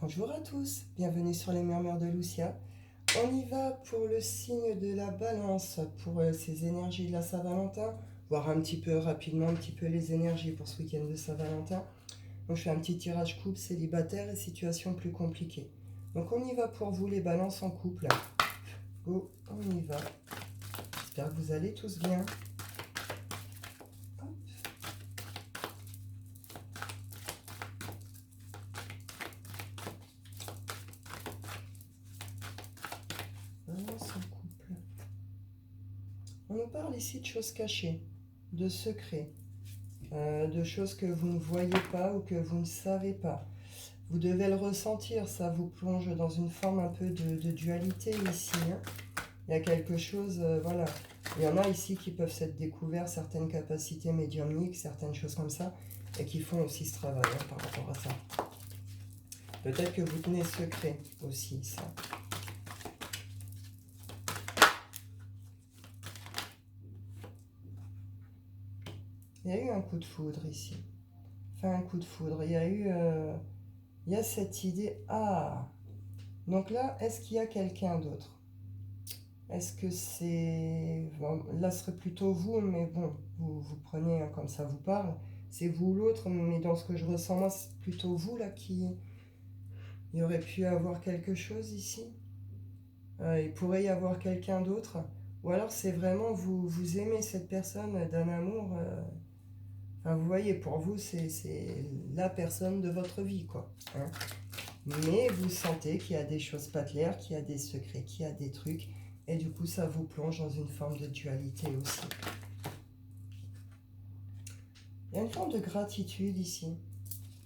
Bonjour à tous, bienvenue sur les murmures de Lucia. On y va pour le signe de la balance, pour ces énergies de la Saint-Valentin, voir un petit peu rapidement, un petit peu les énergies pour ce week-end de Saint-Valentin. Donc je fais un petit tirage couple, célibataire et situation plus compliquée. Donc on y va pour vous les balances en couple. Go, on y va. J'espère que vous allez tous bien. Hop. Balance en couple. On nous parle ici de choses cachées, de secrets. De choses que vous ne voyez pas ou que vous ne savez pas. Vous devez le ressentir, ça vous plonge dans une forme un peu de dualité ici. Hein. Il y a quelque chose, voilà. Il y en a ici qui peuvent s'être découverts certaines capacités médiumniques, certaines choses comme ça, et qui font aussi ce travail par rapport à ça. Peut-être que vous tenez secret aussi, ça. Il y a eu un coup de foudre ici. Enfin, un coup de foudre. Il y a eu... il y a cette idée... Ah! Donc là, est-ce qu'il y a quelqu'un d'autre? Est-ce que c'est... Bon, là, ce serait plutôt vous, mais bon, vous prenez comme ça vous parle. C'est vous ou l'autre, mais dans ce que je ressens, moi, c'est plutôt vous, là, qui... Il y aurait pu avoir quelque chose ici. Il pourrait y avoir quelqu'un d'autre. Ou alors, c'est vraiment, vous aimez cette personne d'un amour... Enfin, vous voyez, pour vous, c'est la personne de votre vie, quoi. Hein. Mais vous sentez qu'il y a des choses pas claires, qu'il y a des secrets, qu'il y a des trucs... Et du coup, ça vous plonge dans une forme de dualité aussi. Il y a une forme de gratitude ici.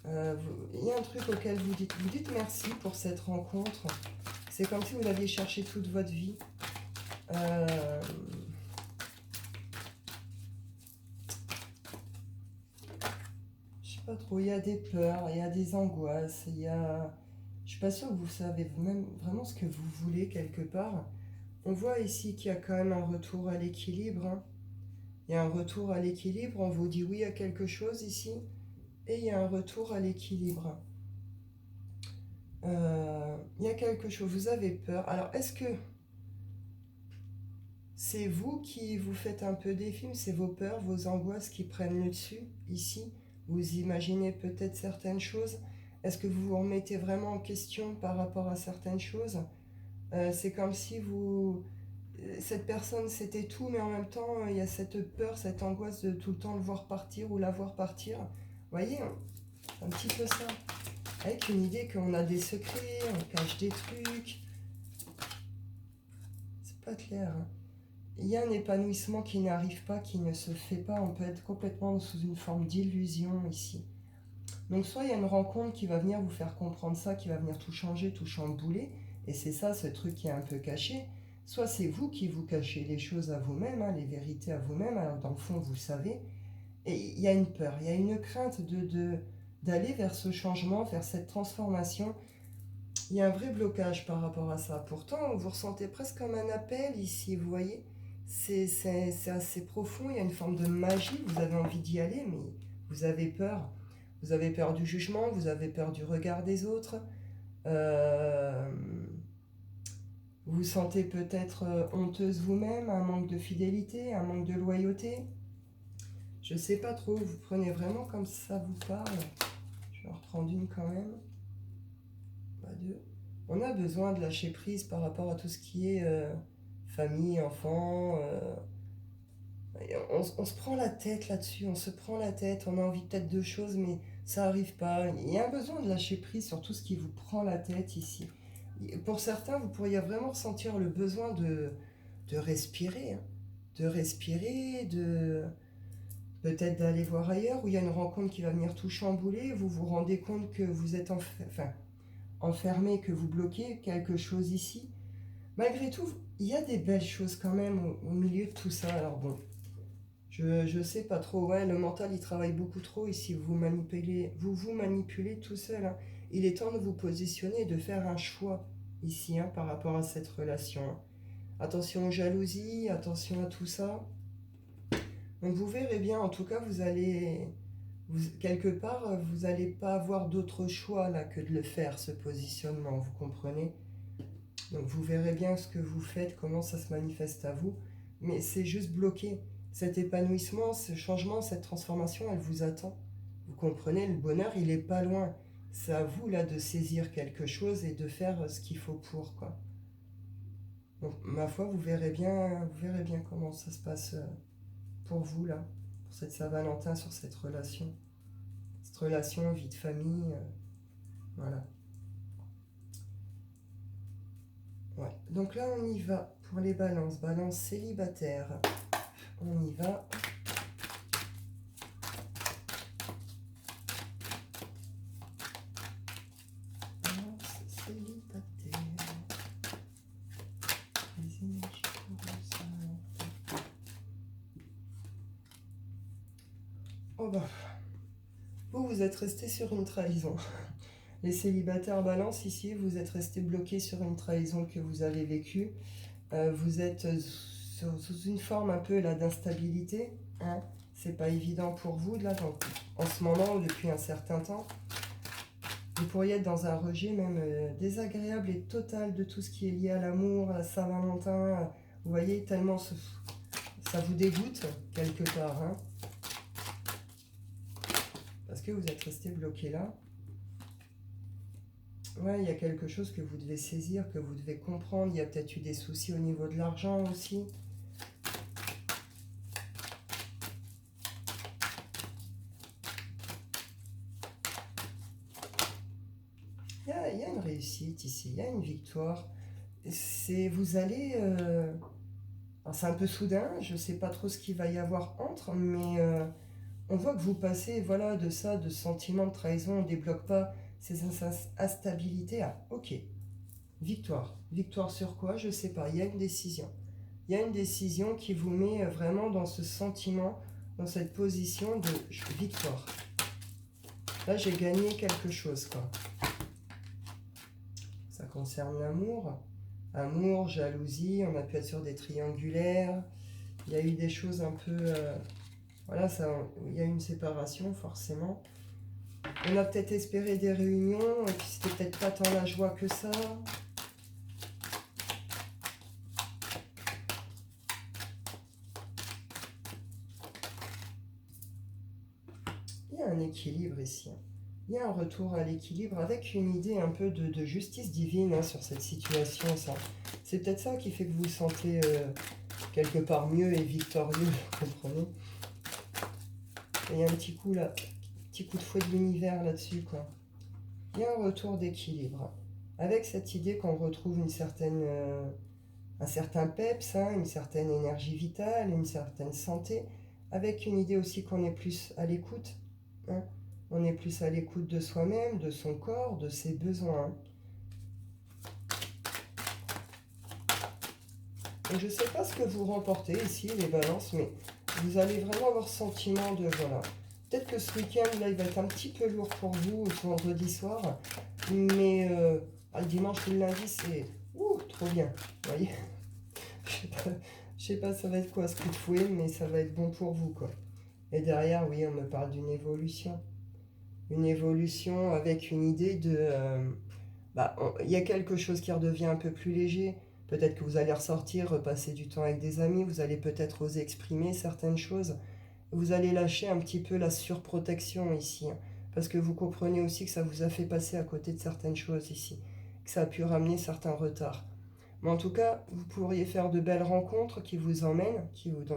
Il y a un truc auquel vous dites merci pour cette rencontre. C'est comme si vous l'aviez cherché toute votre vie. Je sais pas trop, il y a des peurs, il y a des angoisses, il y a... Je suis pas sûre que vous savez même vraiment ce que vous voulez quelque part. On voit ici qu'il y a quand même un retour à l'équilibre. Hein. Il y a un retour à l'équilibre, on vous dit oui à quelque chose ici. Et il y a un retour à l'équilibre. Il y a quelque chose, vous avez peur. Alors, est-ce que c'est vous qui vous faites un peu des films, c'est vos peurs, vos angoisses qui prennent le dessus, ici? Vous imaginez peut-être certaines choses? Est-ce que vous vous remettez vraiment en question par rapport à certaines choses? C'est comme si vous... Cette personne, c'était tout, mais en même temps, il y a cette peur, cette angoisse de tout le temps le voir partir ou la voir partir. Vous voyez, un petit peu ça. Avec une idée qu'on a des secrets, on cache des trucs. C'est pas clair. Hein. Il y a un épanouissement qui n'arrive pas, qui ne se fait pas. On peut être complètement sous une forme d'illusion ici. Donc soit il y a une rencontre qui va venir vous faire comprendre ça, qui va venir tout changer, tout chambouler. Et c'est ça, ce truc qui est un peu caché. Soit c'est vous qui vous cachez les choses à vous-même, hein, les vérités à vous-même. Alors dans le fond, vous savez. Et il y a une peur, il y a une crainte d'aller vers ce changement, vers cette transformation. Il y a un vrai blocage par rapport à ça. Pourtant, vous ressentez presque comme un appel ici, vous voyez. C'est assez profond, il y a une forme de magie, vous avez envie d'y aller, mais vous avez peur. Vous avez peur du jugement, vous avez peur du regard des autres. Vous vous sentez peut-être honteuse vous-même, un manque de fidélité, un manque de loyauté. Je sais pas trop, vous prenez vraiment comme ça vous parle. Je vais en reprendre une quand même. Pas deux. On a besoin de lâcher prise par rapport à tout ce qui est famille, enfant. On se prend la tête là-dessus, on se prend la tête, on a envie peut-être de choses, mais ça n'arrive pas. Il y a un besoin de lâcher prise sur tout ce qui vous prend la tête ici. Pour certains, vous pourriez vraiment ressentir le besoin de respirer. Hein. De respirer, de peut-être d'aller voir ailleurs, où il y a une rencontre qui va venir tout chambouler, vous vous rendez compte que vous êtes enfermé, que vous bloquez quelque chose ici. Malgré tout, il y a des belles choses quand même au milieu de tout ça. Alors bon, je sais pas trop. Ouais, le mental, il travaille beaucoup trop ici. Vous manipulez tout seul. Hein. Il est temps de vous positionner et de faire un choix ici hein, par rapport à cette relation. Hein. Attention aux jalousies, attention à tout ça. Donc vous verrez bien, en tout cas, Quelque part, vous n'allez pas avoir d'autre choix là que de le faire, ce positionnement, vous comprenez? Donc vous verrez bien ce que vous faites, comment ça se manifeste à vous, mais c'est juste bloqué. Cet épanouissement, ce changement, cette transformation, elle vous attend. Vous comprenez, le bonheur, il est pas loin. C'est à vous là de saisir quelque chose et de faire ce qu'il faut pour, quoi. Donc ma foi, vous verrez bien comment ça se passe pour vous là, pour cette Saint-Valentin, sur cette relation. Cette relation, vie de famille, voilà. Ouais. Donc là, on y va pour les balances. Balance célibataire. On y va. Balance célibataire. Les énergies pour ça. Oh bah, vous êtes resté sur une trahison. Les célibataires balance ici, vous êtes resté bloqué sur une trahison que vous avez vécue. Vous êtes sous une forme un peu là d'instabilité. Hein. C'est pas évident pour vous là, en ce moment ou depuis un certain temps. Vous pourriez être dans un rejet même désagréable et total de tout ce qui est lié à l'amour, à Saint-Valentin. Vous voyez, tellement ça vous dégoûte quelque part. Hein, parce que vous êtes resté bloqué là. Ouais, il y a quelque chose que vous devez saisir, que vous devez comprendre. Il y a peut-être eu des soucis au niveau de l'argent aussi. Il y a une réussite ici, il y a une victoire. Vous allez... c'est un peu soudain, je ne sais pas trop ce qu'il va y avoir entre, mais on voit que vous passez voilà, de ça, de sentiment de trahison, on ne débloque pas ces instabilités à ok, victoire. Victoire sur quoi? Je ne sais pas, il y a une décision. Il y a une décision qui vous met vraiment dans ce sentiment, dans cette position de victoire. Là, j'ai gagné quelque chose, quoi. Ça concerne l'amour. Amour, jalousie, on a pu être sur des triangulaires. Il y a eu des choses un peu... voilà, il y a eu une séparation, forcément. On a peut-être espéré des réunions, et puis c'était peut-être pas tant la joie que ça. Il y a un équilibre ici. Il y a un retour à l'équilibre avec une idée un peu de justice divine sur cette situation. C'est peut-être ça qui fait que vous vous sentez quelque part mieux et victorieux, vous comprenez? Et il y a un petit coup là, petit coup de fouet de l'univers là-dessus, quoi. Il y a un retour d'équilibre. Avec cette idée qu'on retrouve un certain peps, une certaine énergie vitale, une certaine santé, avec une idée aussi qu'on est plus à l'écoute. Hein. On est plus à l'écoute de soi-même, de son corps, de ses besoins. Et je ne sais pas ce que vous remportez ici, les balances, mais vous allez vraiment avoir ce sentiment de, voilà. Peut-être que ce week-end, là, il va être un petit peu lourd pour vous, ce vendredi soir, mais le dimanche ou le lundi, c'est trop bien, vous voyez. Je sais pas ça va être quoi ce coup de fouet, mais ça va être bon pour vous, quoi. Et derrière, oui, on me parle d'une évolution. Une évolution avec une idée de... il y a quelque chose qui redevient un peu plus léger. Peut-être que vous allez ressortir, repasser du temps avec des amis, vous allez peut-être oser exprimer certaines choses. Vous allez lâcher un petit peu la surprotection ici, parce que vous comprenez aussi que ça vous a fait passer à côté de certaines choses ici, que ça a pu ramener certains retards. Mais en tout cas, vous pourriez faire de belles rencontres qui vous emmènent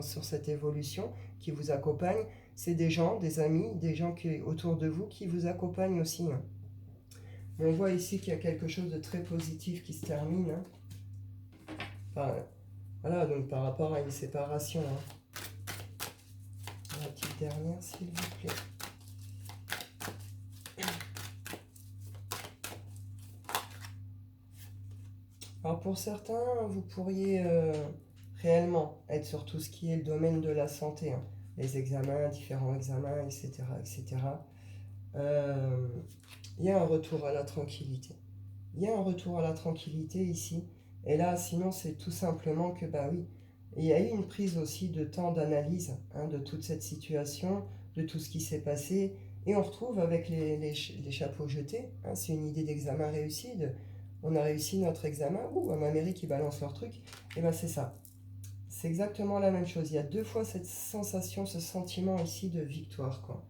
sur cette évolution, qui vous accompagnent. C'est des gens, des amis, des gens autour de vous qui vous accompagnent aussi. On voit ici qu'il y a quelque chose de très positif qui se termine. Enfin, voilà, donc par rapport à une séparation. La petite dernière, s'il vous plaît. Alors pour certains, vous pourriez réellement être sur tout ce qui est le domaine de la santé, les examens, différents examens, etc. etc. Il y a un retour à la tranquillité. Il y a un retour à la tranquillité ici. Et là, sinon, c'est tout simplement que, bah oui, il y a eu une prise aussi de temps d'analyse de toute cette situation, de tout ce qui s'est passé. Et on retrouve avec les chapeaux jetés, hein, c'est une idée d'examen réussi, on a réussi notre examen, ou en Amérique ils balancent leur truc, et ben c'est ça. C'est exactement la même chose, il y a deux fois cette sensation, ce sentiment ici de victoire, quoi.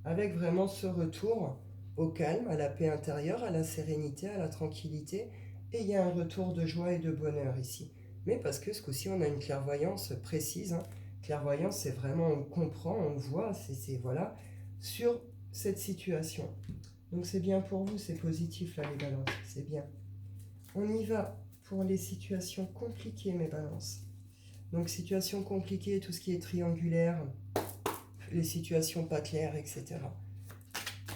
Avec vraiment ce retour au calme, à la paix intérieure, à la sérénité, à la tranquillité, et il y a un retour de joie et de bonheur ici. Mais parce que ce coup-ci, on a une clairvoyance précise, hein. Clairvoyance, c'est vraiment, on comprend, on voit, c'est voilà, sur cette situation. Donc c'est bien pour vous, c'est positif là les balances, c'est bien. On y va pour les situations compliquées mes balances. Donc situation compliquée, tout ce qui est triangulaire, les situations pas claires, etc.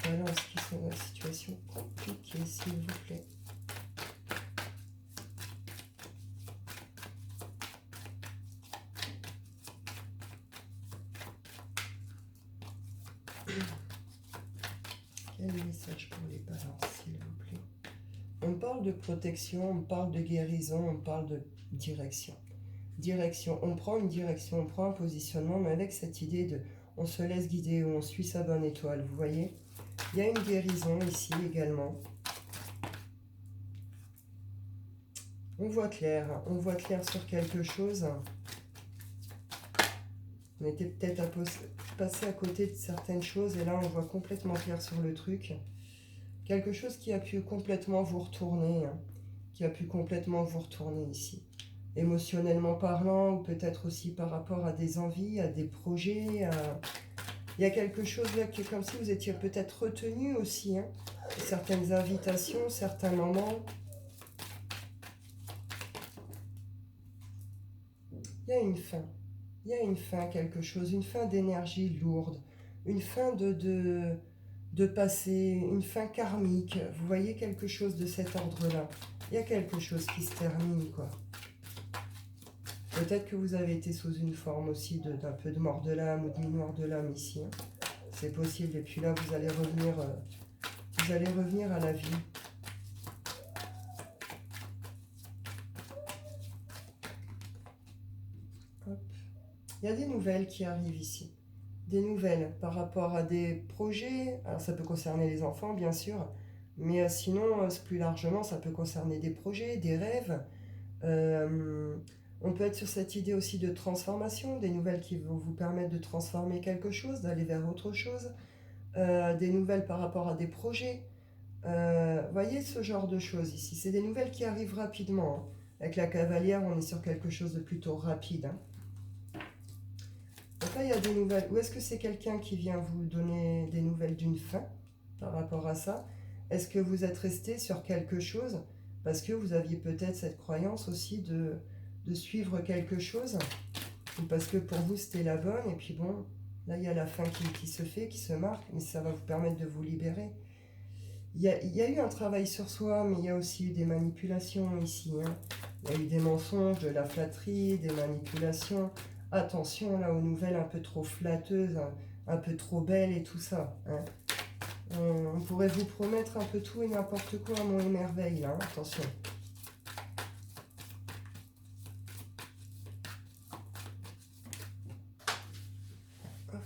Balances qui sont dans la situation compliquée, s'il vous plaît. Quel message pour les balances, s'il vous plaît? On parle de protection, on parle de guérison, on parle de direction. Direction, on prend une direction, on prend un positionnement, mais avec cette idée de on se laisse guider ou on suit sa bonne étoile, vous voyez? Il y a une guérison ici également. On voit clair sur quelque chose. On était peut-être passé à côté de certaines choses et là on voit complètement clair sur le truc. Quelque chose qui a pu complètement vous retourner, hein, qui a pu complètement vous retourner ici. Émotionnellement parlant, ou peut-être aussi par rapport à des envies, à des projets. Il y a quelque chose là qui est comme si vous étiez peut-être retenu aussi, hein, certaines invitations, certains moments. Il y a une fin. Il y a une fin, quelque chose, une fin d'énergie lourde, une fin de passé, une fin karmique. Vous voyez quelque chose de cet ordre-là. Il y a quelque chose qui se termine, quoi. Peut-être que vous avez été sous une forme aussi d'un peu de mort de l'âme ou de mi-noir de l'âme ici, hein. C'est possible. Et puis là, vous allez revenir à la vie. Hop. Il y a des nouvelles qui arrivent ici. Des nouvelles par rapport à des projets. Alors ça peut concerner les enfants, bien sûr. Mais sinon, plus largement, ça peut concerner des projets, des rêves. On peut être sur cette idée aussi de transformation, des nouvelles qui vont vous permettre de transformer quelque chose, d'aller vers autre chose, des nouvelles par rapport à des projets. Voyez ce genre de choses ici. C'est des nouvelles qui arrivent rapidement, hein. Avec la cavalière, on est sur quelque chose de plutôt rapide, hein. Donc là, il y a des nouvelles. Ou est-ce que c'est quelqu'un qui vient vous donner des nouvelles d'une fin par rapport à ça? Est-ce que vous êtes resté sur quelque chose parce que vous aviez peut-être cette croyance aussi de suivre quelque chose, ou parce que pour vous c'était la bonne, et puis bon, là il y a la fin qui se fait, qui se marque, mais ça va vous permettre de vous libérer. Il y a eu un travail sur soi, mais il y a aussi eu des manipulations ici, hein. Il y a eu des mensonges, de la flatterie, des manipulations. Attention là aux nouvelles un peu trop flatteuses, un peu trop belles et tout ça, hein. On pourrait vous promettre un peu tout et n'importe quoi à mon émerveil, là, hein. Attention. Hop.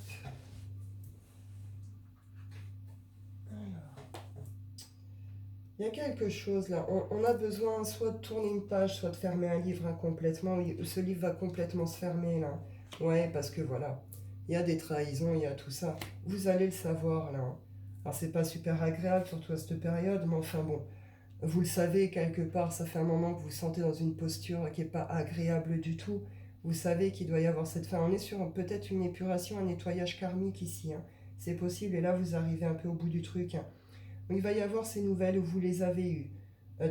Alors. Il y a quelque chose là. On a besoin soit de tourner une page, soit de fermer un livre, hein, complètement. Ce livre va complètement se fermer là. Ouais, parce que voilà. Il y a des trahisons, il y a tout ça. Vous allez le savoir là, hein. Alors c'est pas super agréable, surtout à cette période, mais enfin bon. Vous le savez, quelque part, ça fait un moment que vous vous sentez dans une posture qui n'est pas agréable du tout. Vous savez qu'il doit y avoir cette fin. On est sur peut-être une épuration, un nettoyage karmique ici, hein. C'est possible, et là vous arrivez un peu au bout du truc, hein. Il va y avoir ces nouvelles où vous les avez eues.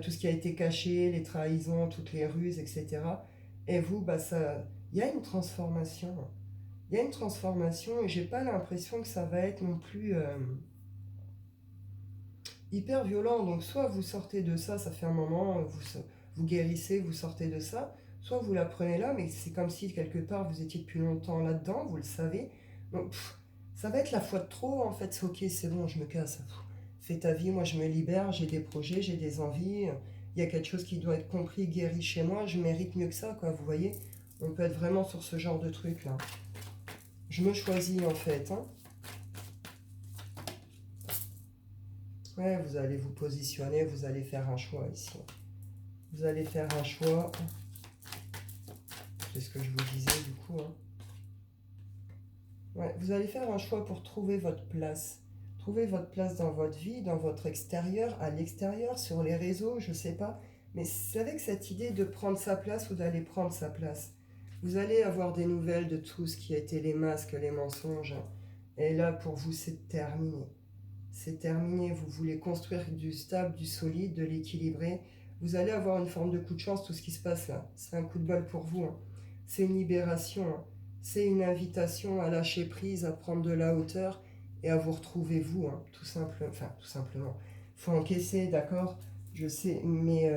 Tout ce qui a été caché, les trahisons, toutes les ruses, etc. Et vous, bah, ça, il y a une transformation. Il y a une transformation et j'ai pas l'impression que ça va être non plus hyper violent. Donc soit vous sortez de ça, ça fait un moment, vous guérissez, vous sortez de ça, soit vous la prenez là, mais c'est comme si quelque part vous étiez depuis longtemps là-dedans, vous le savez. Donc ça va être la fois de trop en fait. C'est ok, c'est bon, je me casse. Fais ta vie, moi je me libère, j'ai des projets, j'ai des envies. Il y a quelque chose qui doit être compris, guéri chez moi, je mérite mieux que ça, quoi, vous voyez. On peut être vraiment sur ce genre de truc là. Je me choisis en fait, hein. Ouais, vous allez vous positionner, vous allez faire un choix ici. Vous allez faire un choix. C'est ce que je vous disais du coup. Hein. Ouais, vous allez faire un choix pour trouver votre place. Trouver votre place dans votre vie, dans votre extérieur, à l'extérieur, sur les réseaux, je ne sais pas. Mais c'est avec cette idée de prendre sa place, vous allez prendre sa place. Vous allez avoir des nouvelles de tout ce qui a été les masques, les mensonges. Et là, pour vous, c'est terminé. C'est terminé. Vous voulez construire du stable, du solide, de l'équilibré. Vous allez avoir une forme de coup de chance, tout ce qui se passe là. C'est un coup de bol pour vous. Hein. C'est une libération. Hein. C'est une invitation à lâcher prise, à prendre de la hauteur et à vous retrouver vous, hein, tout simplement. Enfin, tout simplement. Il faut encaisser, d'accord? Je sais, mais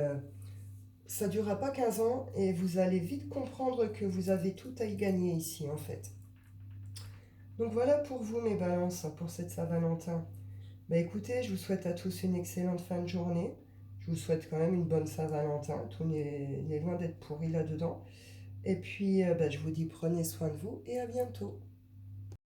ça ne durera pas 15 ans et vous allez vite comprendre que vous avez tout à y gagner ici, en fait. Donc voilà pour vous, mes balances, pour cette Saint-Valentin. Bah écoutez, je vous souhaite à tous une excellente fin de journée. Je vous souhaite quand même une bonne Saint-Valentin. Tout n'est loin d'être pourri là-dedans. Et puis, bah, je vous dis prenez soin de vous et à bientôt.